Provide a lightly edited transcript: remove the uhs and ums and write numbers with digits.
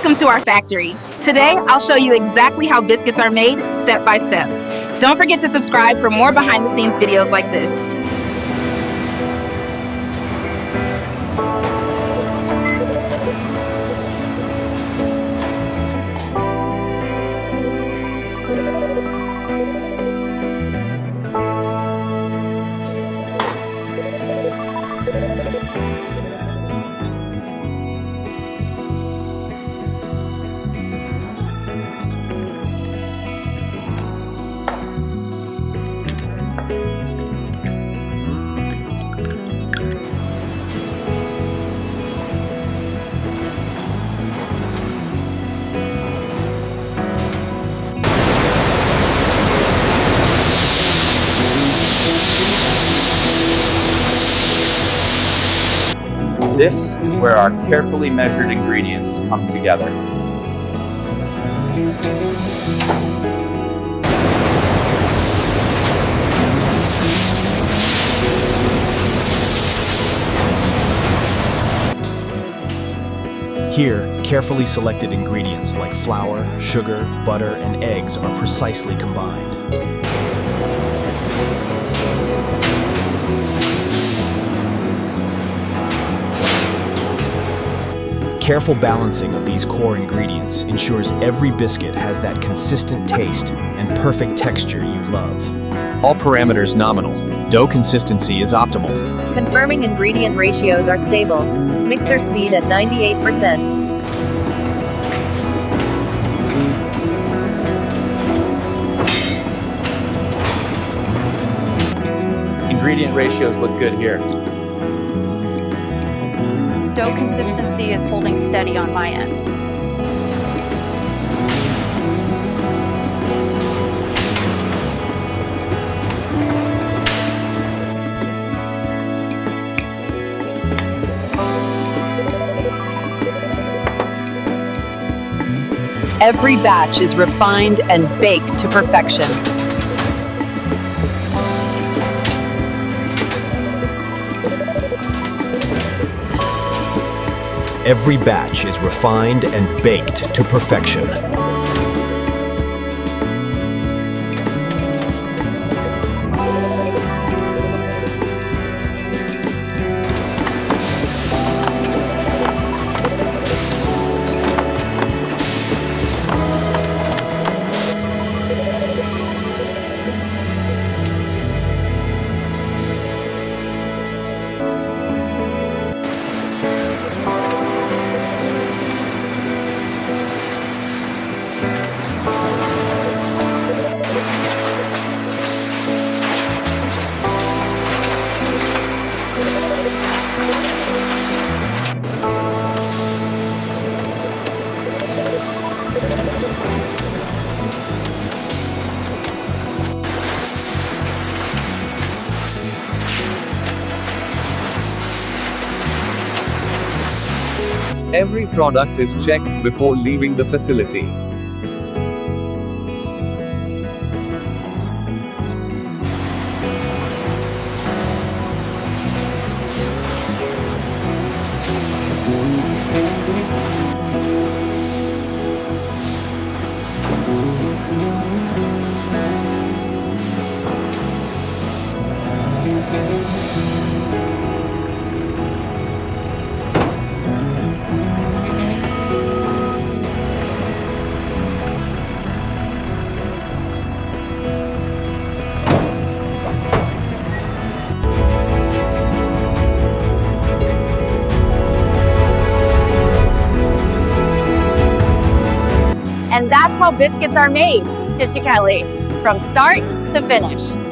Welcome to our factory. Today, I'll show you exactly how biscuits are made step by step. Don't forget to subscribe for more behind the scenes videos like this. This is where our carefully measured ingredients come together. Here, carefully selected ingredients like flour, sugar, butter, and eggs are precisely combined. Careful balancing of these core ingredients ensures every biscuit has that consistent taste and perfect texture you love. All parameters nominal. Dough consistency is optimal. Confirming ingredient ratios are stable. Mixer speed at 98%. Ingredient ratios look good here. Dough consistency is holding steady on my end. Every batch is refined and baked to perfection. Every batch is refined and baked to perfection. Every product is checked before leaving the facility. And that's how biscuits are made, Kelly, from start to finish.